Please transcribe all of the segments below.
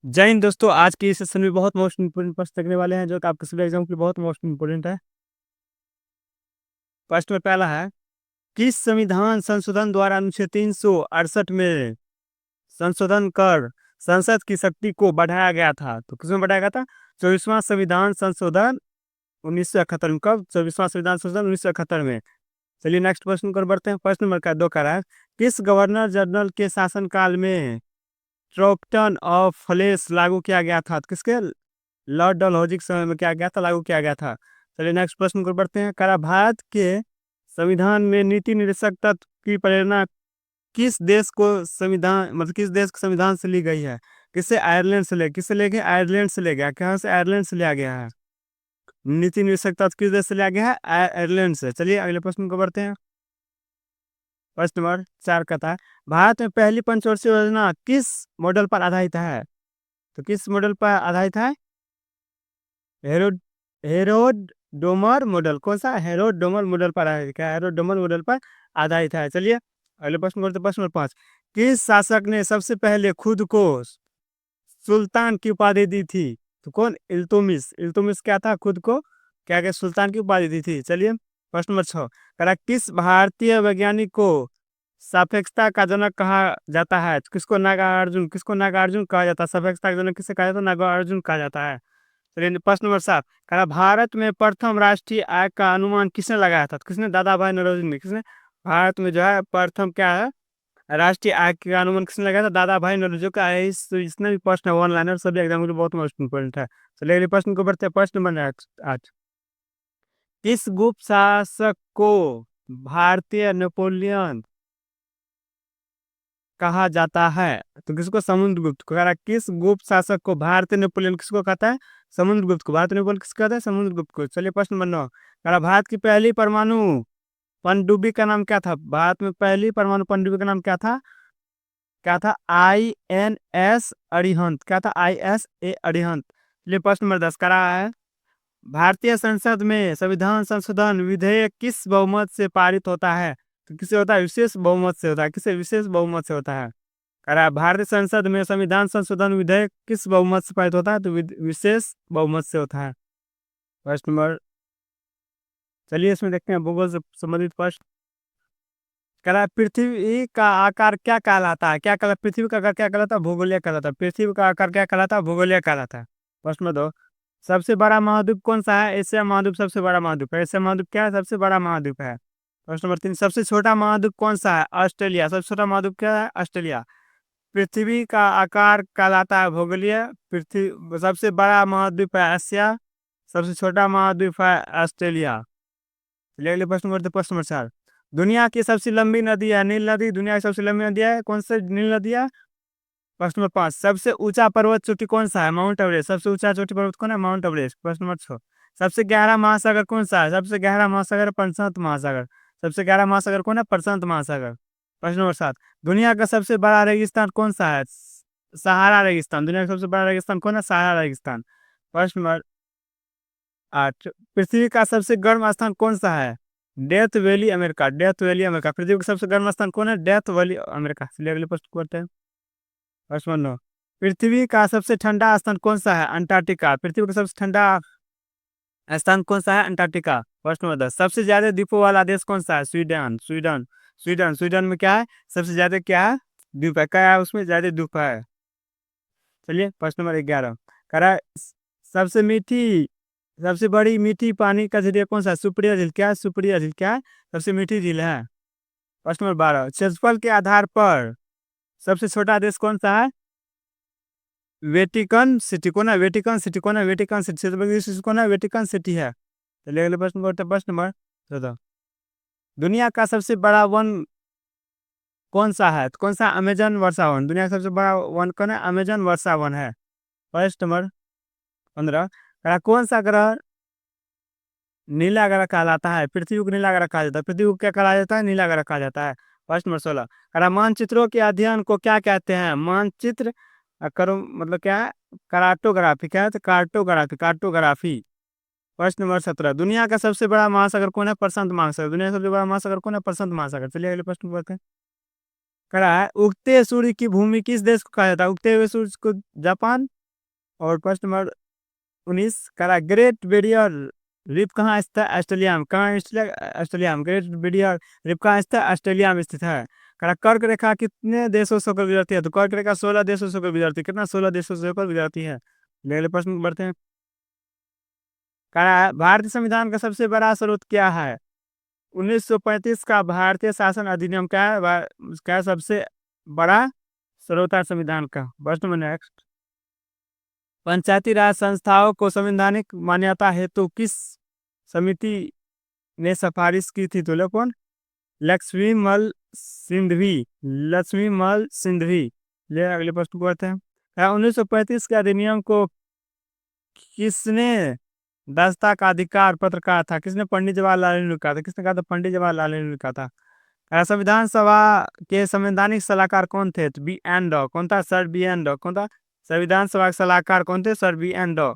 जय हिंद दोस्तों, आज के इस सेशन में बहुत मोस्ट इम्पोर्टेंट प्रश्न तकने वाले हैं जो कि आपके सभी एग्जाम के लिए बहुत मोस्ट इम्पोर्टेंट है। प्रश्न में पहला है, किस संविधान संशोधन द्वारा अनुच्छेद 368 में संशोधन कर संसद की शक्ति को बढ़ाया गया था? तो किसमें बढ़ाया गया था? 24वां संविधान संशोधन 1971 में। कब? 24वां संविधान संशोधन 1971 में। चलिए नेक्स्ट प्रश्न कर बढ़ते हैं। प्रश्न नंबर का 2 का है, किस गवर्नर जनरल के शासनकाल में ट्रोपटन ऑफ फ्लेश लागू किया गया था? तो किसके? लॉर्ड डलहौजी के समय में क्या गया था? लागू किया गया था। चलिए नेक्स्ट प्रश्न को बढ़ते हैं। करा भारत के संविधान में नीति निर्देशक तत्व की प्रेरणा किस देश को संविधान मतलब किस देश के संविधान से ली गई है? किससे? आयरलैंड से ले किससे ले गए? आयरलैंड से ले गया। कहाँ से? आयरलैंड से लिया गया है। नीति निर्देशक तत्व किस देश से लिया गया है? आयरलैंड से। चलिए अगले प्रश्न को बढ़ते हैं। प्रश्न नंबर 4 का था, भारत में पहली पंचवर्षीय योजना किस मॉडल पर आधारित है? तो किस मॉडल पर आधारित है? हेरोड हेरोडोमर मॉडल। कौन सा? हेरोडोमर मॉडल पर आधारित है। हेरोडोमर मॉडल पर आधारित है। चलिए अगले प्रश्न करते हैं। प्रश्न नंबर 5, किस शासक ने सबसे पहले खुद को सुल्तान की उपाधि दी थी? तो कौन? इल्तुतमिश। इल्तुतमिश क्या था? खुद को क्या क्या सुल्तान की उपाधि दी थी। चलिए प्रश्न नंबर 6, करा किस भारतीय वैज्ञानिक को सापेक्षता का जनक कहा जाता है? तो किसको? नागार्जुन कहा जाता है। सापेक्षता का जनक किसे कहा जाता है? नागार्जुन कहा जाता है। चलिए प्रश्न नंबर 7, कहा भारत में प्रथम राष्ट्रीय आय का अनुमान किसने लगाया था? तो किसने? दादा भाई नौरोजी ने। किसने? भारत में जो है प्रथम क्या है राष्ट्रीय आय का अनुमान किसने लगाया था? दादा भाई नौरोजी का है। इसने भी प्रश्न वन लाइनर सभी एग्जाम के लिए बहुत मोस्ट इंपोर्टेंट है। चलिए अगले प्रश्न को बढ़ते हैं। प्रश्न नंबर 8, किस गुप्त शासक को भारतीय नेपोलियन कहा जाता है? तो किसको? समुद्रगुप्त को। कह रहा किस गुप्त शासक को भारतीय नेपोलियन किसको कहता है? समुद्रगुप्त को। भारतीय नेपोलियन किसको कहता है? समुद्रगुप्त को। चलिए प्रश्न नंबर 9, कह रहा भारत की पहली परमाणु पनडुब्बी का नाम क्या था? भारत में पहली परमाणु पनडुब्बी का नाम क्या था? क्या था? INS अरिहंत। क्या था? ISA अरिहंत। चलिए प्रश्न नंबर 10 कह रहा है, भारतीय संसद में संविधान संशोधन विधेयक किस बहुमत से पारित होता है? तो किसे होता है? विशेष बहुमत से होता है। किसे? विशेष बहुमत से होता है। कह रहा है भारतीय संसद में संविधान संशोधन विधेयक किस बहुमत से पारित होता है? तो विशेष बहुमत से होता है। प्रश्न नंबर, चलिए इसमें देखते हैं भूगोल से संबंधित प्रश्न। कह रहा है पृथ्वी का आकार क्या कहलाता है? क्या कहलाता? पृथ्वी का आकार क्या कहलाता है? भूगोलीय कहलाता है। पृथ्वी का आकार क्या कहलाता है? भूगोलीय कहलाता है। प्रश्न नंबर 2, सबसे बड़ा महाद्वीप कौन सा है? एशिया महाद्वीप सबसे बड़ा महाद्वीप है। एशिया महाद्वीप क्या है? सबसे बड़ा महाद्वीप है। प्रश्न नंबर 3, सबसे छोटा महाद्वीप कौन सा है? ऑस्ट्रेलिया। सबसे छोटा महाद्वीप क्या है? ऑस्ट्रेलिया। पृथ्वी का आकार कहलाता है भूगोलीय। पृथ्वी सबसे बड़ा महाद्वीप है एशिया। सबसे छोटा महाद्वीप है ऑस्ट्रेलिया। चलिए अगले प्रश्न करते हैं। प्रश्न नंबर 4, दुनिया की सबसे लंबी नदी है नील नदी। दुनिया की सबसे लंबी नदी है कौन सी? नील नदी है। प्रश्न नंबर 5, सबसे ऊंचा पर्वत चोटी कौन सा है? Mount Everest. सबसे ऊंचा चोटी पर्वत कौन है? Mount Everest. प्रश्न नंबर 6, सबसे गहरा महासागर कौन सा है? सबसे गहरा महासागर प्रशांत महासागर। सबसे गहरा महासागर कौन है? प्रशांत महासागर। प्रश्न नंबर 7, दुनिया का सबसे बड़ा रेगिस्तान कौन सा है? सहारा रेगिस्तान। दुनिया का सबसे बड़ा रेगिस्तान कौन है? सहारा रेगिस्तान। प्रश्न नंबर 8, पृथ्वी का सबसे गर्म स्थान कौन सा है? Death Valley America. Death Valley America. पृथ्वी का सबसे गर्म स्थान कौन है? Death Valley America. चलिए अगले प्रश्न को करते हैं। प्रश्न नंबर 9, पृथ्वी का सबसे ठंडा स्थान कौन सा है? अंटार्कटिका। पृथ्वी का सबसे ठंडा स्थान कौन सा है? अंटार्कटिका। प्रश्न नंबर 10, सबसे ज्यादा द्वीपों वाला देश कौन सा है? स्वीडन। स्वीडन। स्वीडन। स्वीडन में क्या है? सबसे ज्यादा क्या है? द्वीप है। क्या है उसमें? ज्यादा द्वीप है। चलिए प्रश्न नंबर 11, कह रहा है सबसे मीठी सबसे बड़ी मीठी पानी का झील कौन सा है? सुप्रिया झील। क्या है? सुप्रिया झील क्या है? सबसे मीठी झील है। प्रश्न नंबर 12, क्षेत्रफल के आधार पर सबसे छोटा देश कौन सा है? Vatican city. कौन है? Vatican city. कौन है? Vatican city. क्षेत्रफल की सिटी कौन है? वेटिकन सिटी है। चलिए अगले प्रश्न को, प्रश्न नंबर 14, दुनिया का सबसे बड़ा वन कौन सा है? तो कौन सा? अमेजन वर्षा वन। दुनिया का सबसे बड़ा वन कौन है? अमेजन वर्षा वन है। प्रश्न नंबर 15, कौन सा ग्रह नीला ग्रह कहलाता है? पृथ्वी को नीला ग्रह कहा जाता है। पृथ्वी को क्या कहा जाता है? नीला ग्रह कहा जाता है। प्रश्न नंबर 16, मानचित्रों के अध्ययन को क्या कहते हैं? मानचित्र करो मतलब क्या है? कार्टोग्राफी। क्या है? तो कार्टोग्राफी। कार्टोग्राफी। प्रश्न नंबर 17, दुनिया का सबसे बड़ा महासागर कौन है? प्रशांत महासागर। दुनिया का सबसे बड़ा महासागर कौन है? प्रशांत महासागर। चलिए अगले प्रश्न को बढ़ते हैं। कह रहा है उगते सूर्य की भूमि किस देश को कहा जाता है? उगते हुए सूर्य को जापान। और प्रश्न नंबर 19 कह रहा है ग्रेट बैरियर रीफ कहाँ स्थित है? ऑस्ट्रेलिया में। कहाँ स्थित है? ऑस्ट्रेलिया में। ग्रेट बैरियर रीफ कहाँ स्थित है? ऑस्ट्रेलिया में स्थित है। कह रहा कर्क रेखा कितने देशों से होकर गुजरती है? तो कर्क रेखा 16 देशों से होकर गुजरती है। कितना? 16 देशों से होकर गुजरती है। अगले प्रश्न पर बढ़ते हैं। कह रहा है भारतीय संविधान का सबसे बड़ा स्रोत क्या है? 1935 का भारतीय शासन अधिनियम क्या है? क्या है सबसे बड़ा स्रोत है संविधान का? प्रश्न नंबर नेक्स्ट। पंचायती राज संस्थाओं को संवैधानिक मान्यता हेतु किस समिति ने सिफारिश की थी? तो कौन? लक्ष्मी मल सिंधवी। लक्ष्मी मल सिंधवी। ले अगले प्रश्न को बढ़ते हैं। 1935 के अधिनियम को किसने दस्ता का अधिकार पत्र कहा था? किसने? पंडित जवाहरलाल नेहरू ने कहा था। किसने कहा था? पंडित जवाहरलाल नेहरू ने कहा था। संविधान सभा के संवैधानिक सलाहकार कौन थे? तो बी एन डॉ। कौन था? सर बी एन डॉ। कौन था? संविधान सभा के सलाहकार कौन थे? सर बी एन डॉ।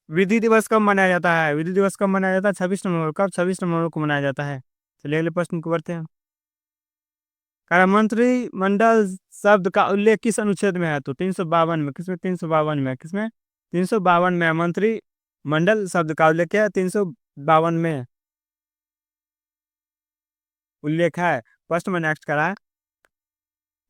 विधि दिवस कब मनाया जाता है? विधि दिवस कब मनाया जाता है? 26 नवंबर। कब? 26 नवंबर को मनाया जाता है। चलिए अगले प्रश्न को बढ़ते हैं। मंत्रिमंडल शब्द का उल्लेख किस अनुच्छेद में है? तो 352 में। किसमें? 352 में। किसमें? 352 में। मंत्रिमंडल शब्द का उल्लेख है 352 में उल्लेख है। प्रश्न में नेक्स्ट करा है।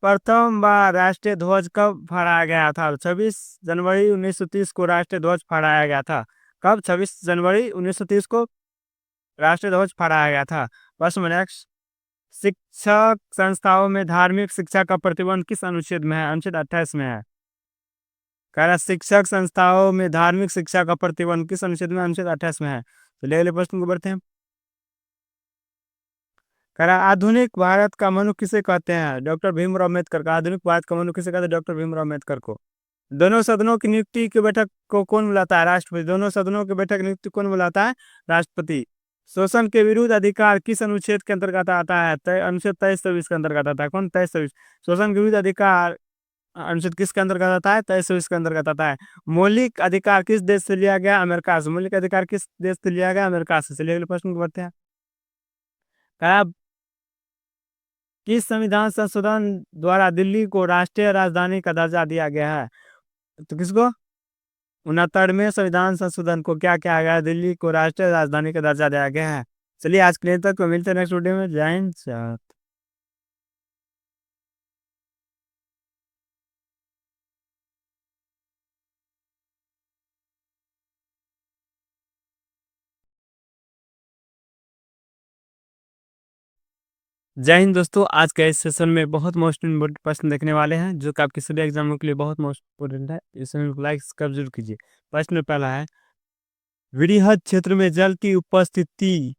प्रथम बार राष्ट्रीय ध्वज कब फहराया गया था? 26 जनवरी 1930 को राष्ट्रीय ध्वज फहराया गया था। कब? 26 जनवरी 1930 को राष्ट्रीय ध्वज फहराया गया था। प्रश्न में नेक्स्ट। शिक्षक संस्थाओं में धार्मिक शिक्षा का प्रतिबंध किस अनुच्छेद में है? अनुच्छेद 28 में है। कह रहा शिक्षक संस्थाओं में धार्मिक शिक्षा का प्रतिबंध किस अनुच्छेद में? अनुच्छेद 28 में है। तो ले अगले प्रश्न को बढ़ते हैं। कह रहा आधुनिक भारत का मनु किसे कहते हैं? डॉक्टर भीमराव अम्बेडकर का। आधुनिक भारत का मनु किसे कहते हैं? डॉक्टर भीमराव अम्बेडकर को। दोनों सदनों की नियुक्ति की बैठक को कौन बुलाता है? राष्ट्रपति। दोनों सदनों की बैठक नियुक्ति कौन बुलाता है? राष्ट्रपति। शोषण के विरुद्ध अधिकार किस अनुच्छेद के अंतर्गत आता है? अनुच्छेद 23-24 के अंतर्गत आता है। कौन? 23-24। शोषण के विरुद्ध अधिकार अनुच्छेद किसके अंतर्गत आता है? 23-24 के अंतर्गत आता है। मौलिक अधिकार किस देश से लिया गया? अमेरिका से। मौलिक अधिकार किस देश से लिया गया? अमेरिका से। चलिए अगले प्रश्न को बढ़ते हैं। कहा किस संविधान संशोधन द्वारा दिल्ली को राष्ट्रीय राजधानी का दर्जा दिया गया है? तो किसको? 69वें संविधान संशोधन को क्या किया गया? दिल्ली को राष्ट्रीय राजधानी का दर्जा दिया गया है। चलिए आज के लिए तक मिलते हैं नेक्स्ट वीडियो में। जय हिंद। जय हिंद दोस्तों। आज के इस सेशन में बहुत मोस्ट इम्पोर्टेंट प्रश्न देखने वाले हैं जो कि आपके सभी एग्जामों के लिए बहुत मोस्ट इम्पोर्टेंट है। इस समय को लाइक सब्सक्राइब जरूर कीजिए। प्रश्न में पहला है वृहद क्षेत्र में जल की उपस्थिति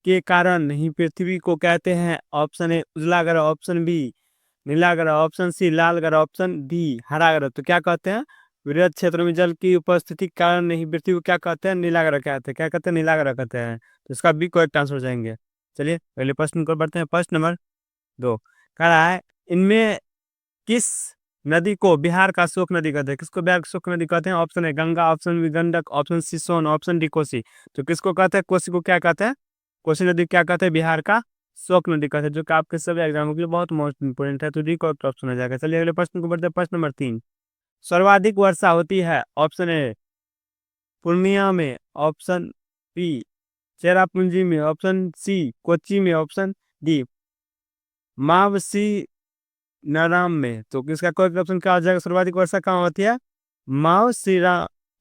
के कारण ही पृथ्वी को कहते हैं? ऑप्शन ए उजला ग्रह, ऑप्शन बी नीला ग्रह, ऑप्शन सी लाल ग्रह, ऑप्शन डी हरा ग्रह। तो क्या कहते हैं? वृहद क्षेत्र में जल की उपस्थिति के कारण नहीं पृथ्वी को क्या कहते हैं? नीला ग्रह कहते हैं। क्या कहते हैं? नीला ग्रह कहते हैं। तो इसका बी करेक्ट आंसर हो जाएंगे। चलिए अगले प्रश्न को बढ़ते हैं। प्रश्न नंबर 2 कह रहा है इनमें किस नदी को बिहार का शोक नदी कहते हैं? किसको बिहार का शोक नदी कहते हैं? ऑप्शन है Ganga, option B Gandak, option C Son, option D Kosi. तो किसको कहते हैं? कोसी को क्या कहते हैं? कोसी नदी क्या कहते हैं? बिहार का शोक नदी कहते हैं, जो कि आपके सभी एग्जामों के लिए बहुत मोस्ट इंपोर्टेंट है। तो डी करेक्ट ऑप्शन हो जाएगा। चलिए अगले प्रश्न को बढ़ते हैं। प्रश्न नंबर 3 सर्वाधिक वर्षा होती है? ऑप्शन ए पूर्णिया में, ऑप्शन बी चेरापूंजी में, ऑप्शन सी कोच्चि में, ऑप्शन डी मावसी नाराम में। तो किसका करेक्ट ऑप्शन क्या हो जाएगा? सर्वाधिक वर्षा कहाँ होती है? माव श्री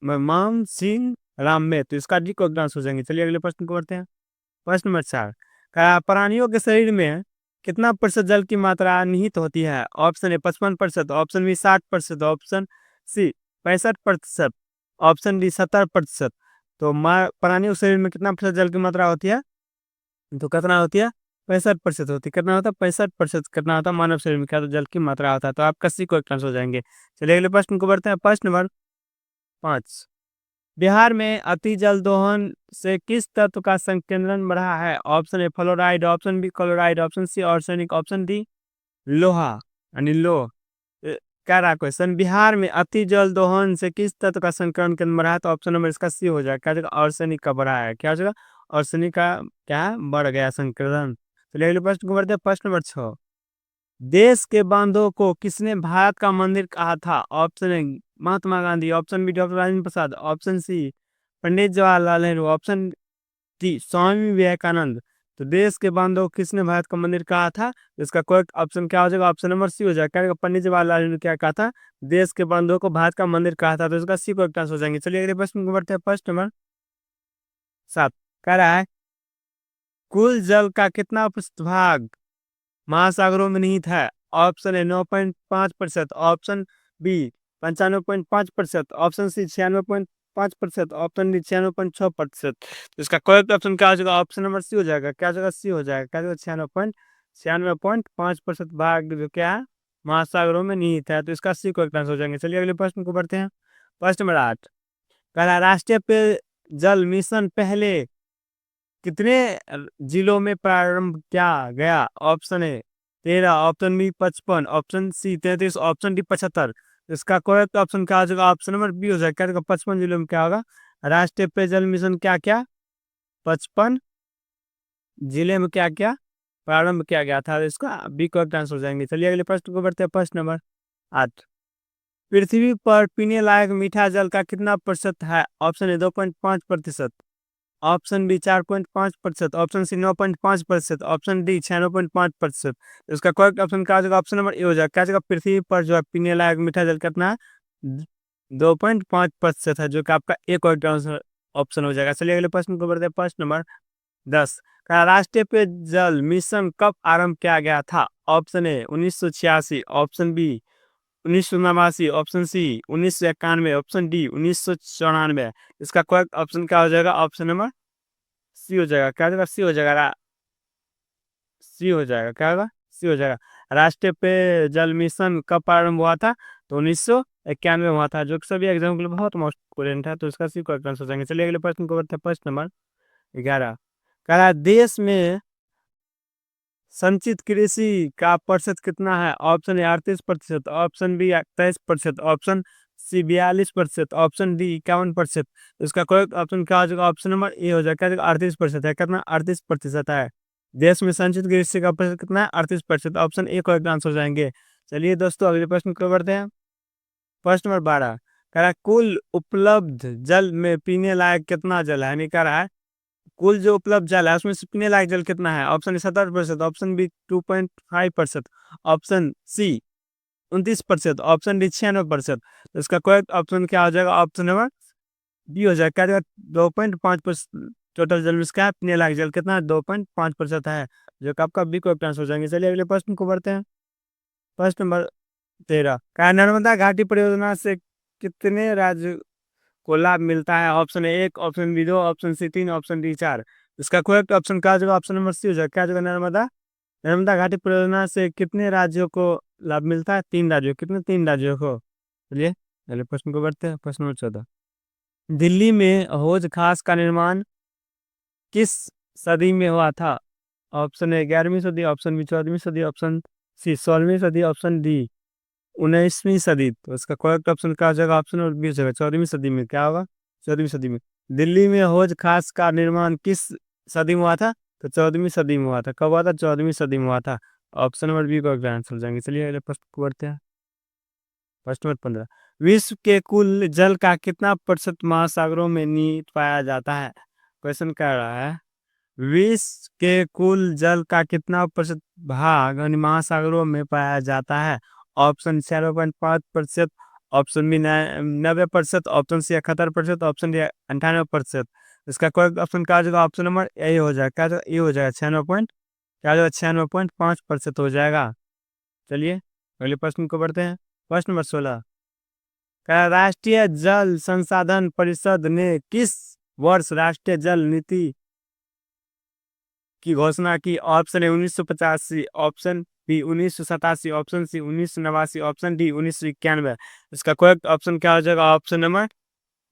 माम सिंह राम में। तो इसका डी करेक्ट आंसर हो जाएंगे। चलिए अगले प्रश्न को बढ़ते हैं। प्रश्न नंबर 4 प्राणियों के शरीर में कितना प्रतिशत जल की मात्रा निहित होती है? Option A 55%, option B 60%, option C 65%, option D 70%। तो प्राणियों के शरीर में कितना प्रतिशत जल की मात्रा होती है? तो कितना होती है? 65% होती है। कितना होता है? 65%। कितना होता है मानव शरीर में? क्या तो जल की मात्रा होता है। तो आपका सी को आंसर हो जाएंगे। चलिए अगले प्रश्न को बढ़ते हैं। प्रश्न नंबर 5 बिहार में अति जल दोहन से किस तत्व का संकेंद्रण बढ़ा है? Option A fluoride, option B chloride, option C arsenic, option D लोहा यानी लो। क्या रहा क्वेश्चन? बिहार में अति जल दोहन से किस तत्व का संकरण केंद्र बढ़ा है? तो ऑप्शन नंबर इसका सी हो जाएगा। क्या जगह? आर्सेनिक का बढ़ा है। क्या हो जाएगा? आर्सेनिक का क्या है? बढ़ गया संकरण। चलिए अगले प्रश्न को बढ़ते हैं। प्रश्न नंबर 6 देश के बांधों को किसने भारत का मंदिर कहा था? Option A Mahatma Gandhi, option B doctor Rajendra Prasad, option C Pandit Jawaharlal Nehru, option D Swami Vivekananda. तो देश के बांधों को किसने भारत का मंदिर कहा था? तो इसका करेक्ट ऑप्शन क्या हो जाएगा? ऑप्शन नंबर सी हो जाएगा। क्या पंडित जवाहरलाल नेहरू क्या कहा था? देश के बांधों को भारत का मंदिर कहा था। तो इसका सी करेक्ट आंसर हो जाएंगे। चलिए अगले प्रश्न को बढ़ते हैं। प्रश्न नंबर 7 कह रहा है कुल जल का कितना प्रतिशत भाग महासागरों में निहित है? Option A 9.5%, option B 95.5%, option C 96.5%, option D 96.6%। तो इसका करेक्ट ऑप्शन क्या हो जाएगा? ऑप्शन नंबर सी हो जाएगा। क्या जगह सी हो जाएगा? क्या जगह 96.5% भाग जो क्या है महासागरों में निहित है। तो इसका सी करेक्ट आंसर हो जाएंगे। चलिए अगले प्रश्न को बढ़ते हैं। प्रश्न नंबर 8 कह रहा है राष्ट्रीय पेयजल मिशन पहले कितने जिलों में प्रारंभ किया गया? Option A 13, option B 55, option C 33, option D 75। इसका करेक्ट ऑप्शन क्या हो जाएगा? ऑप्शन नंबर बी हो जाएगा। क्या 55 जिलों में क्या होगा? राष्ट्रीय पेयजल मिशन क्या क्या 55 जिले में क्या क्या प्रारंभ किया गया था? इसका बी करेक्ट आंसर हो जाएंगे। चलिए अगले प्रश्न को बढ़ते हैं। प्रश्न नंबर 8 पृथ्वी पर पीने लायक मीठा जल का कितना प्रतिशत है? Option A 2.5%, option B 4.5%, option C 9.5%, option D 6.5%। इसका करेक्ट ऑप्शन क्या हो जाएगा? ऑप्शन नंबर ए हो जाएगा। क्या जगह पृथ्वी पर जो है पीने लायक मीठा जल कितना है? 2.5% है, जो कि आपका ए करेक्ट आंसर ऑप्शन हो जाएगा। चलिए अगले प्रश्न को बढ़ते हैं। प्रश्न नंबर 10 का राष्ट्रीय पेयजल मिशन कब आरंभ किया गया था? Option A 1986, option B 1989, option C 1991, option D 1994। इसका करेक्ट ऑप्शन क्या हो जाएगा? ऑप्शन नंबर सी हो जाएगा। क्या हो जाएगा? सी हो जाएगा। सी हो जाएगा। क्या होगा? सी हो जाएगा। राष्ट्रीय पेयजल मिशन कब प्रारंभ हुआ था? तो 1991 हुआ था, जो कि सभी एग्जाम के लिए बहुत मोस्ट इम्पोर्टेंट है। तो इसका सी करेक्ट आंसर हो जाएंगे। चलिए अगले प्रश्न को बढ़ते हैं। प्रश्न नंबर 11 कह रहा है देश में संचित कृषि का प्रतिशत कितना है? Option A 38%, option B 23%, option C 42%, option D 51%। इसका करेक्ट ऑप्शन क्या हो जाएगा? ऑप्शन नंबर ए हो जाएगा। 38% है। कितना? 38% है। देश में संचित कृषि का प्रतिशत कितना है? 38%। ऑप्शन ए करेक्ट आंसर हो जाएंगे। चलिए दोस्तों अगले प्रश्न को बढ़ते हैं। प्रश्न नंबर 12 कह रहा है कुल उपलब्ध जल में पीने लायक कितना जल है? यानी कह रहा है कुल जो उपलब्ध जल है उसमें से पीने लायक जल कितना है? Option A 70%, option B 2.5%, option C 29%, option D 96%। तो इसका करेक्ट ऑप्शन क्या हो जाएगा? ऑप्शन नंबर बी हो जाएगा। क्या 2.5% टोटल जल में इसका है पीने लायक जल कितना है? 2.5% है, जो कि आपका बी करेक्ट आंसर हो जाएंगे। चलिए अगले प्रश्न को बढ़ते हैं। प्रश्न नंबर 13 क्या नर्मदा घाटी परियोजना से कितने राज्य को लाभ मिलता है? Option A 1, option B 2, option C 3, option D 4। इसका करेक्ट ऑप्शन क्या होगा? ऑप्शन नंबर सी हो जाएगा। क्या जगह नर्मदा नर्मदा घाटी परियोजना से कितने राज्यों को लाभ मिलता है? 3 राज्यों। कितने? 3 राज्यों को। चलिए अगले प्रश्न को बढ़ते हैं। प्रश्न नंबर 14 दिल्ली में हौज खास का निर्माण किस सदी में हुआ था? ऑप्शन ए 11वीं सदी, ऑप्शन बी 14वीं सदी, ऑप्शन सी 16वीं सदी, ऑप्शन डी 19वीं सदी। तो इसका करेक्ट ऑप्शन क्या हो जाएगा? ऑप्शन और बी हो जाएगा। 14वीं सदी में क्या होगा? 14वीं सदी में। दिल्ली में हौज खास का निर्माण किस सदी में हुआ था? तो 14वीं सदी में हुआ था। कब हुआ था? 14वीं सदी में हुआ था। ऑप्शन नंबर बी को आंसर हो जाएंगे। चलिए अगले प्रश्न को बढ़ते हैं। प्रश्न नंबर 15 विश्व के कुल जल का कितना प्रतिशत महासागरों में निहित पाया जाता है? क्वेश्चन कह रहा है विश्व के कुल जल का कितना प्रतिशत भाग यानी महासागरों में पाया जाता है? Option 6.5%, option B 90%, option C 71%, option D 98%। इसका करेक्ट ऑप्शन क्या हो जाएगा? ऑप्शन नंबर ए हो जाएगा। क्या हो जाएगा? ए हो जाएगा। 96.5% हो जाएगा। चलिए अगले प्रश्न को बढ़ते हैं। प्रश्न नंबर 16 क्या राष्ट्रीय जल संसाधन परिषद ने किस वर्ष राष्ट्रीय जल नीति की घोषणा की? Option A 1985, option B 1987, option C 1989, option D 1991। इसका करेक्ट ऑप्शन क्या हो जाएगा? ऑप्शन नंबर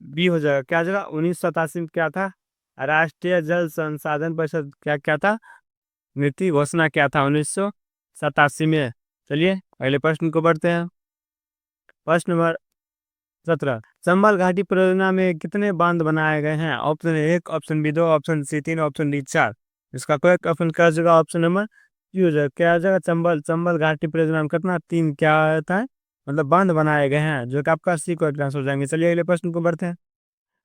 बी हो जाएगा। क्या हो जाएगा? 1987 में क्या था? राष्ट्रीय जल संसाधन परिषद क्या क्या था? नीति घोषणा क्या था 1987 में। चलिए अगले प्रश्न को बढ़ते हैं। प्रश्न नंबर 17 चंबल घाटी परियोजना में कितने बांध बनाए गए हैं? Option A 1, option B 2, option C 3, option D 4। इसका करेक्ट ऑप्शन क्या हो जाएगा? ऑप्शन नंबर क्यों हो जाएगा, क्या हो जाएगा, चंबल चंबल घाटी परियोजना कितना तीन क्या होता है, मतलब बांध बनाए गए हैं जो कि आपका सी को ट्रांसफर हो जाएंगे। चलिए अगले प्रश्न को बढ़ते हैं।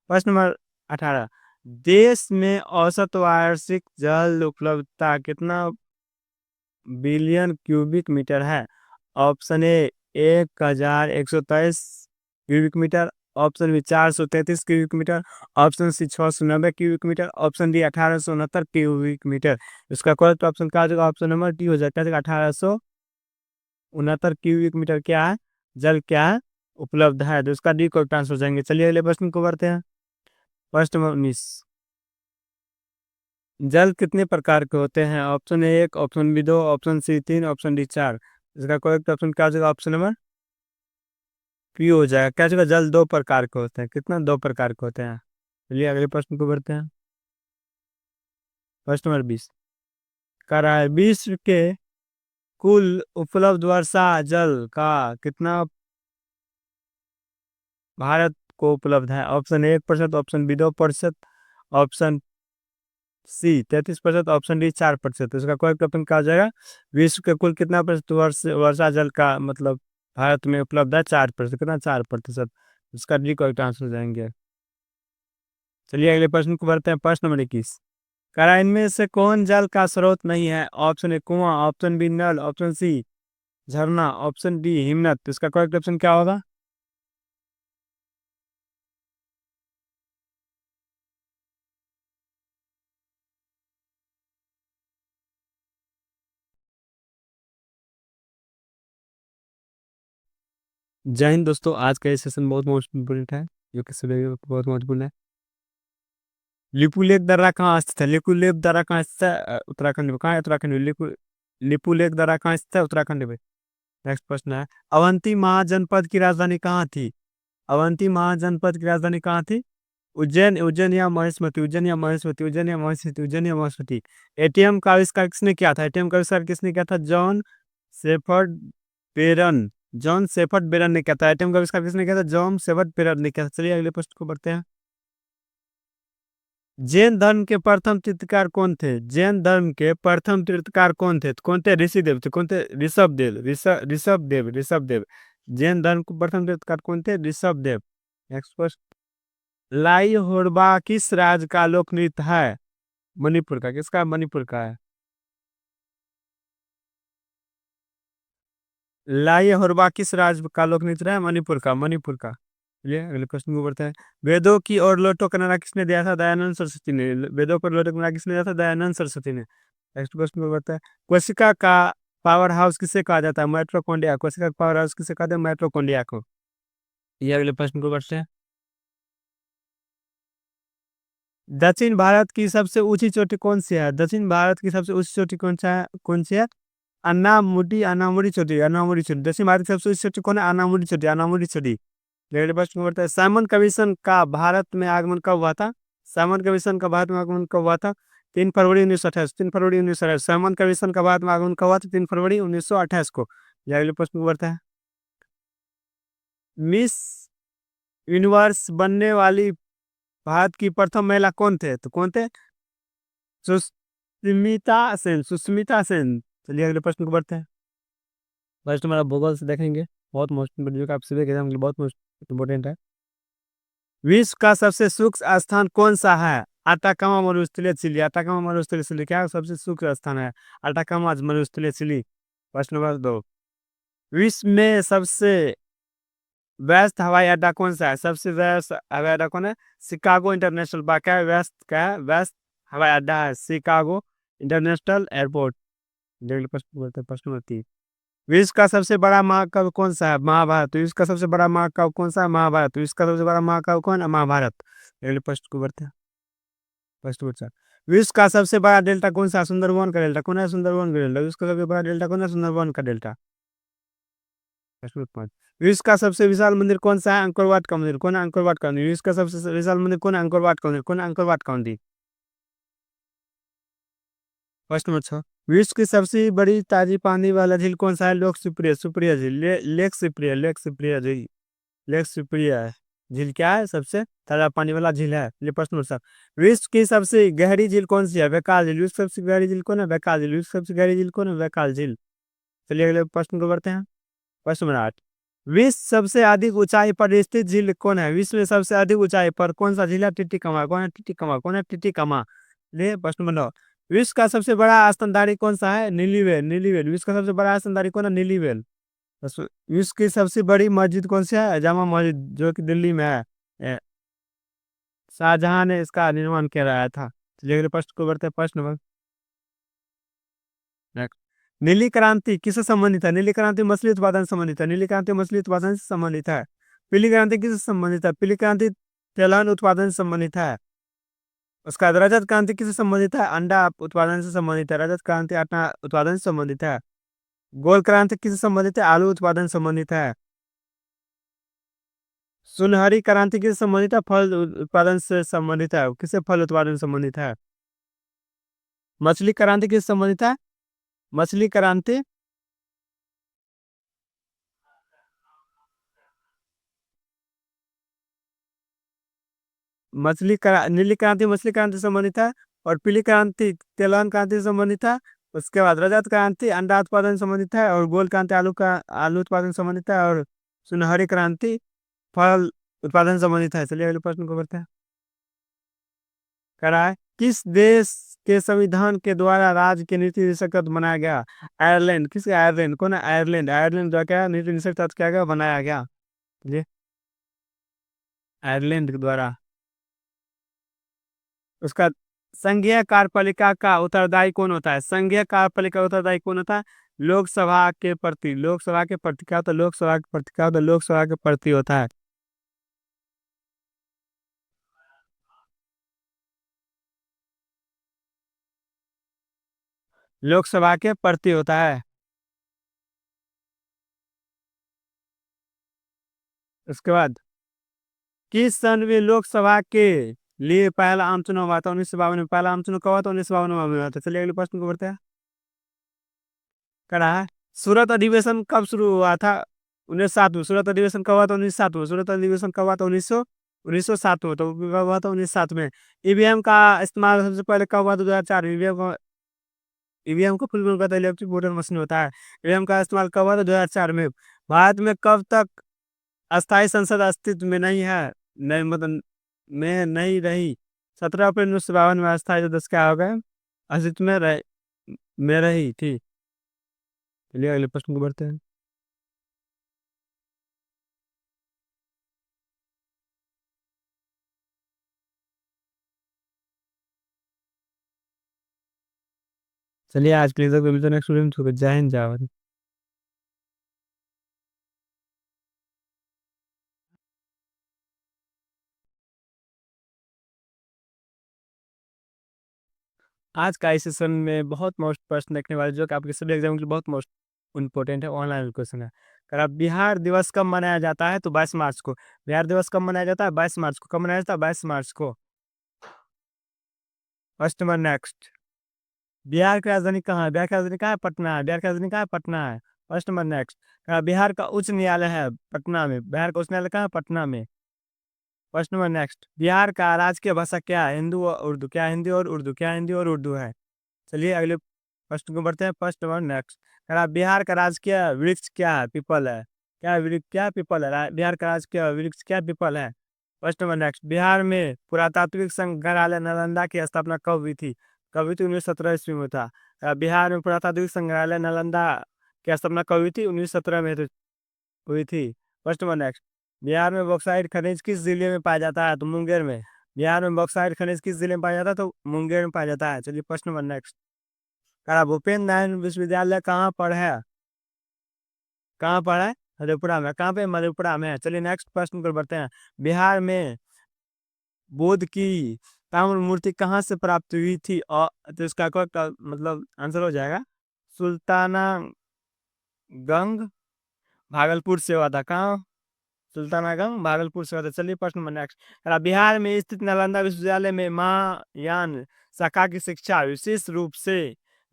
प्रश्न नंबर 18। देश में औसत वार्षिक जल उपलब्धता कितना बिलियन क्यूबिक मीटर है? Option A 1123 cubic metre, option B 433 cubic metre, option C 690 cubic metre, option D 1869 cubic metre. इसका करेक्ट ऑप्शन क्या हो जाएगा, ऑप्शन नंबर डी हो जाएगा 1869 क्यूबिक मीटर क्या है, जल क्या है, उपलब्ध है, तो उसका डी को ट्रांसफर हो जाएंगे। चलिए अगले प्रश्न को बढ़ते हैं। प्रश्न नंबर 19। जल कितने प्रकार के होते हैं? ऑप्शन ए एक, ऑप्शन बी दो, ऑप्शन सी तीन, ऑप्शन डी चार। इसका करेक्ट ऑप्शन क्या हो जाएगा, ऑप्शन नंबर पी हो जाएगा। क्या जगह जल दो प्रकार के होते हैं, कितना दो प्रकार के होते हैं। चलिए अगले प्रश्न को बढ़ते हैं। प्रश्न नंबर 20 कह रहा है विश्व के कुल उपलब्ध वर्षा जल का कितना भारत को उपलब्ध है? Option A 1%, option B 2%, option C 33%, option D 4%। इसका करेक्ट ऑप्शन क्या हो जाएगा, विश्व के कुल कितना प्रतिशत वर्षा जल का मतलब भारत में उपलब्ध है? 4%। कितना 4%? इसका डी करेक्ट आंसर हो जाएंगे। चलिए अगले प्रश्न को बढ़ते हैं। प्रश्न नंबर 21 करा इनमें से कौन जल का स्रोत नहीं है? ऑप्शन ए कुआं, ऑप्शन बी नल, ऑप्शन सी झरना, ऑप्शन डी हिमनद। तो इसका करेक्ट ऑप्शन क्या होगा? जय हिंद दोस्तों, आज का ये सेशन बहुत मोस्ट इम्पोर्टेंट है, जो कि सभी को बहुत महत्वपूर्ण है। लिपुलेख दर्रा कहाँ स्थित है? लिपुलेख दर्रा कहाँ स्थित है? उत्तराखंड में। कहाँ है उत्तराखंड में? लिपुलेख दर्रा कहाँ स्थित है? उत्तराखंड में। नेक्स्ट प्रश्न है अवंती महाजनपद की राजधानी कहाँ थी? अवंती महाजनपद की राजधानी कहाँ थी? उज्जैन, उज्जैन या महेशमती, उज्जैन या महेशमती, उज्जैन या महेशमती, उज्जैन या महेशमती। एटीएम का आविष्कार किसने किया था? एटीएम का आविष्कार किसने किया था? John Shepherd Barron. John Shepherd Barron ने किया था। एटीएम का आविष्कार किसने किया था? जॉन सेफर्ड बेरन ने किया था। चलिए अगले प्रश्न को बढ़ते हैं। जैन धर्म के प्रथम तीर्थकार कौन थे? जैन धर्म के प्रथम तीर्थकार कौन थे? तो कौन थे? ऋषि देव थे। कौन थे? ऋषभ देव, ऋषभ देव, ऋषभ देव। जैन धर्म के प्रथम तीर्थकार कौन थे? ऋषभ देव। नेक्स्ट प्रश्न। लाई होरबा किस राज्य का लोक नृत्य है? मणिपुर का। किसका? मणिपुर का है। लाई होरबा किस राज्य का लोक नृत्य है? मणिपुर का, मणिपुर का। चलिए अगले प्रश्न को बढ़ते हैं। वेदों की ओर लोटो का नारा किसने दिया था? दयानंद सरस्वती ने। वेदों पर लोटो का नारा किसने दिया था? दयानंद सरस्वती ने। नेक्स्ट प्रश्न को बढ़ते हैं। कोशिका का पावर हाउस किसे कहा जाता है? माइटोकॉन्ड्रिया। कोशिका का पावर हाउस किसे कहते हैं? माइटोकॉन्ड्रिया को। ये अगले प्रश्न को बढ़ते हैं। दक्षिण भारत की सबसे ऊंची चोटी कौन सी है? दक्षिण भारत की सबसे ऊंची चोटी कौन सा है? कौन सी है? अन्नामुडी, अनामुडी चोटी, अनामुडी चोटी। दक्षिण भारत की सबसे ऊंची चोटी कौन है? अनामुडी चोटी, अनामुडी चोटी। अगले प्रश्न को बढ़ते हैं। साइमन कमीशन का भारत में आगमन कब हुआ था? साइमन कमीशन का भारत में आगमन कब हुआ था? 3 फरवरी 1928। 3 फरवरी 1928। साइमन कमीशन का भारत में आगमन कब हुआ था? 3 फरवरी 1928 को। ये अगले प्रश्न को बढ़ता है। मिस यूनिवर्स बनने वाली भारत की प्रथम महिला कौन थे? तो कौन थे? सुष्मिता सेन, सुष्मिता सेन। चलिए अगले प्रश्न को बढ़ते हैं। प्रश्न हमारा भूगोल से देखेंगे, बहुत मोस्ट इम्पोर्टेंट, जो कि आप सभी के एग्जाम के लिए बहुत मोस्ट इम्पोर्टेंट है। विश्व का सबसे सूक्ष्म स्थान कौन सा है? अटाकामा मरुस्थलीय चिली। अटाकामा मरुस्थलीय चिली क्या सबसे सूक्ष्म स्थान है? अटाकामा मरुस्थलीय चिली। प्रश्न नंबर 2। विश्व में सबसे व्यस्त हवाई अड्डा कौन सा है? सबसे व्यस्त हवाई अड्डा कौन है? शिकागो इंटरनेशनल बा क्या है? व्यस्त क्या है? व्यस्त हवाई अड्डा है शिकागो इंटरनेशनल एयरपोर्ट। अगले प्रश्न बोलते हैं। प्रश्न नंबर 3। विश्व का सबसे बड़ा महाकाव्य कौन सा है? महाभारत। तो विश्व का सबसे बड़ा महाकाव्य कौन सा है? महाभारत। तो विश्व का सबसे बड़ा महाकाव्य कौन है? महाभारत। अगले प्रश्न को बढ़ते हैं। प्रश्न नंबर 4। विश्व का सबसे बड़ा डेल्टा कौन सा है? सुंदरबन का डेल्टा। कौन है? सुंदरबन का डेल्टा। विश्व का सबसे बड़ा डेल्टा कौन है? सुंदरबन का डेल्टा। प्रश्न नंबर 5। विश्व का सबसे विशाल मंदिर कौन सा है? अंकोर वाट का मंदिर। कौन है? अंकोर वाट का मंदिर। विश्व का सबसे विशाल मंदिर कौन है? अंकोर वाट का मंदिर। कौन है? अंकोर वाट का मंदिर। प्रश्न नंबर 6। विश्व की सबसे बड़ी ताजी पानी वाला झील कौन सा है? लोक सुप्रिय, सुप्रिय झील, लेक सुप्रिय, लेक सुप्रिय झील, लेक सुप्रिय है। झील क्या है? सबसे ताजा पानी वाला झील है। चलिए प्रश्न नंबर 7। विश्व की सबसे गहरी झील कौन सी है? बैकाल झील। विश्व की सबसे गहरी झील कौन है? बैकाल झील। विश्व की सबसे गहरी झील कौन है? बैकाल झील। चलिए अगले प्रश्न को बढ़ते हैं। प्रश्न नंबर 8। विश्व सबसे अधिक ऊंचाई पर स्थित झील कौन है? विश्व में सबसे अधिक ऊंचाई पर कौन सा झील है? टिटिकामा। कौन है टिटिकामा? कौन है टिटिकामा? ले प्रश्न नंबर 9। विश्व का सबसे बड़ा स्तनधारी कौन सा है? नीलीवेल। नीलीवेल। विश्व का सबसे बड़ा स्तनधारी कौन है? नीलीवेल। विश्व की सबसे बड़ी मस्जिद कौन सी है? जामा मस्जिद, जो कि दिल्ली में है। शाहजहां ने इसका निर्माण कराया था। चलिए अगले प्रश्न को बढ़ते हैं। प्रश्न नंबर नेक्स्ट। नीली क्रांति किससे संबंधित है? नीली क्रांति मछली उत्पादन से संबंधित है। नीली क्रांति मछली उत्पादन से संबंधित है। पीली क्रांति किससे संबंधित है? पीली क्रांति तेलहन उत्पादन से संबंधित है। उसका बाद रजत क्रांति किससे संबंधित है? अंडा उत्पादन से संबंधित है। रजत क्रांति आटा उत्पादन से संबंधित है। गोल क्रांति किससे संबंधित है? आलू उत्पादन से संबंधित है। सुनहरी क्रांति किससे संबंधित है? फल उत्पादन से संबंधित है। किससे? फल उत्पादन से संबंधित है। मछली क्रांति किससे संबंधित है? मछली क्रांति नीली क्रांति मछली क्रांति से संबंधित है। और पीली क्रांति तिलहन क्रांति से संबंधित है। उसके बाद रजत क्रांति अंडा उत्पादन से संबंधित है। और गोल क्रांति आलू उत्पादन से संबंधित है। और सुनहरी क्रांति फल उत्पादन से संबंधित है। चलिए अगले प्रश्न को करते हैं। कह रहा है किस देश के संविधान के द्वारा राज्य के नीति निषेध बनाया गया? आयरलैंड। किसका? आयरलैंड। कौन है? आयरलैंड। आयरलैंड द्वारा क्या नीति निषेध क्या गया? बनाया गया। चलिए आयरलैंड के द्वारा। उसका संघीय कार्यपालिका का उत्तरदायी कौन होता है? संघीय कार्यपालिका का उत्तरदायी कौन होता है? लोकसभा के प्रति। लोकसभा के प्रति क्या होता है? लोकसभा के प्रति क्या होता है? लोकसभा के प्रति होता है। लोकसभा के प्रति होता है। उसके बाद किस सन में लोकसभा के लिए पहला आम चुनाव हुआ था? 1952 में। पहला आम चुनाव कब हुआ था? 1952 में हुआ था। चलिए अगले प्रश्न को बढ़ते हैं। करा है सूरत अधिवेशन कब शुरू हुआ था? 1907 में। सूरत अधिवेशन कब हुआ था? 1907 में। सूरत अधिवेशन कब हुआ था? 1907 में। तो कब हुआ था? 1907 में। ईवीएम का इस्तेमाल सबसे पहले कब हुआ था? 2004 में। ईवीएम का फुल फॉर्म पता है? इलेक्ट्रिक वोटर मशीन होता है। ईवीएम का इस्तेमाल कब हुआ था? 2004 में। भारत में कब तक अस्थायी संसद अस्तित्व में नहीं है? नहीं मतलब में नहीं रही। 17 अप्रैल 1952 में अस्थायी सदस्य क्या हो गए? अस्तित्व में रही थी। चलिए अगले प्रश्न को बढ़ते हैं। चलिए आज के लिए तो मिलते हैं नेक्स्ट वीडियो में। जय हिंद जय भारत। आज का इस सेशन में बहुत मोस्ट प्रश्न देखने वाले जो कि आपके सभी एग्जाम के लिए बहुत मोस्ट इम्पोर्टेंट है। ऑनलाइन क्वेश्चन है। अगर आप बिहार दिवस कब मनाया जाता है? तो 22 मार्च को। बिहार दिवस कब मनाया जाता है? 22 मार्च को। कब मनाया जाता है? 22 मार्च को। First number next. बिहार की राजधानी कहाँ है? बिहार की राजधानी कहाँ है? पटना है। बिहार की राजधानी कहाँ है? पटना है। First number next. बिहार का उच्च न्यायालय है पटना में। बिहार का उच्च न्यायालय कहाँ है? पटना में। First number next. बिहार का राजकीय भाषा क्या है? हिंदू और उर्दू। क्या हिंदी और उर्दू? क्या हिंदी और उर्दू है? चलिए अगले प्रश्न को बढ़ते हैं। First number next. बिहार का राजकीय वृक्ष क्या है? पीपल है। क्या वृक्ष? क्या पीपल है? बिहार का राजकीय वृक्ष क्या? पीपल है। First number next. बिहार में पुरातात्विक संग्रहालय नालंदा की स्थापना कब हुई थी? कब हुई थी? 1917 ईस्वी में था। बिहार में पुरातात्विक संग्रहालय नालंदा की स्थापना कब हुई थी? 1917 में हुई थी। First number next. बिहार में बॉक्साइट खनिज किस जिले में पाया जाता है? तो मुंगेर में। बिहार में बॉक्साइट खनिज किस जिले में पाया जाता है? तो मुंगेर में पाया जाता है। चलिए प्रश्न नंबर नेक्स्ट। भूपेन्द्र नारायण विश्वविद्यालय कहाँ पर है? कहाँ पर है? मधेपुरा में। कहाँ पे? मधेपुरा में है। चलिए नेक्स्ट प्रश्न पर बढ़ते हैं। बिहार में बुद्ध की ताम्र मूर्ति कहाँ से प्राप्त हुई थी? और तो इसका करेक्ट मतलब आंसर हो जाएगा सुल्ताना गंग भागलपुर से हुआ था। कहाँ? सुल्तानागंज भागलपुर से हुआ था। चलिए प्रश्न नंबर नेक्स्ट। बिहार में स्थित नालंदा विश्वविद्यालय में महायान शाखा की शिक्षा विशेष रूप से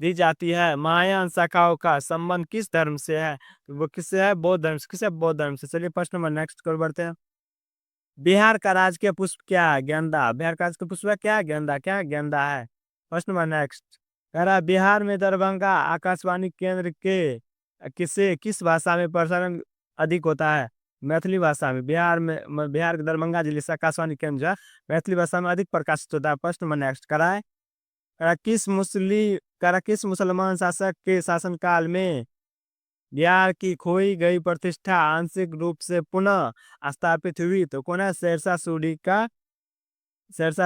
दी जाती है। महायान शाखाओं का संबंध किस धर्म से है? तो वो किससे है? बौद्ध धर्म से। किससे? बौद्ध धर्म से। चलिए प्रश्न नंबर नेक्स्ट कर बढ़ते हैं। बिहार का राजकीय पुष्प क्या है? गेंदा। बिहार का राजकीय पुष्प क्या है? गेंदा। क्या है? गेंदा है। प्रश्न नंबर नेक्स्ट। कह रहा बिहार में दरभंगा आकाशवाणी केंद्र के किसे किस भाषा में प्रसारण अधिक होता है? मैथिली भाषा में। बिहार में बिहार के दरभंगा जिले से आकाशवाणी केंद्र जो है, मैथिली भाषा में अधिक प्रकाशित होता है। प्रश्न नंबर नेक्स्ट कराए। किस मुसलमान शासक के शासनकाल में बिहार की खोई गई प्रतिष्ठा आंशिक रूप से पुनः स्थापित हुई? तो कौन है? शेरशाह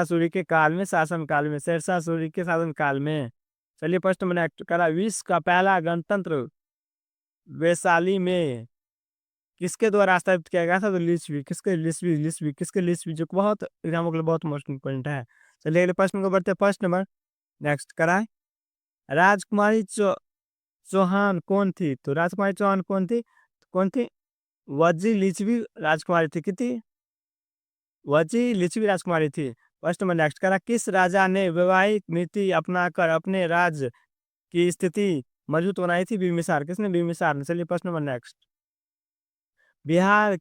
सूरी के काल में, शासन काल में, शेरशाह सूरी के शासन काल में। चलिए प्रश्न मैंने करा, विश्व का पहला गणतंत्र वैशाली में किसके द्वारा स्थापित किया गया था? तो लिच्छवी। किसके? लिच्छवी किसके? लिच्छवी, जो कि बहुत एग्जाम के लिए बहुत मोस्ट इंपॉर्टेंट है। चलिए अगले प्रश्न को बढ़ते हैं। प्रश्न नंबर नेक्स्ट कराए। राजकुमारी चौहान कौन थी? तो राजकुमारी चौहान कौन थी? कौन थी? वजी लिच्छवी राजकुमारी थी। कितनी? वजी लिच्छवी राजकुमारी थी। प्रश्न नंबर नेक्स्ट करा, किस राजा ने वैवाहिक नीति अपनाकर अपने राज्य की स्थिति मजबूत बनाई थी? बिम्बिसार। किसने? बिम्बिसार ने। चलिए प्रश्न नंबर नेक्स्ट। बिहार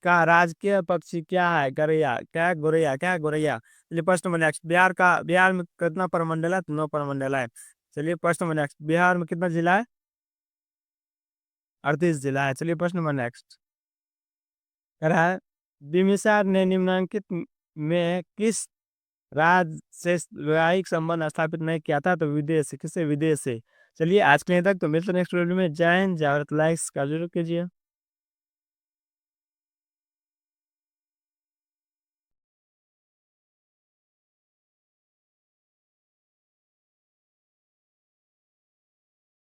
का राजकीय पक्षी क्या है? गौरैया। क्या है? गौरैया। क्या है? गौरैया। चलिए प्रश्न नंबर नेक्स्ट। बिहार में कितना प्रमंडल है? तो 9 प्रमंडल है। चलिए प्रश्न नंबर नेक्स्ट। बिहार में कितना जिला है? 38 जिला है। चलिए प्रश्न नंबर नेक्स्ट। कह रहा है बिम्बिसार ने निम्नलिखित में किस राज्य से वैवाहिक संबंध स्थापित नहीं किया था? तो विदेश से। किससे? विदेश से। चलिए आज के लिए तक, तो मिलते हैं नेक्स्ट वीडियो में। जय हिंद, जय भारत। लाइक्स का जरूर कीजिए।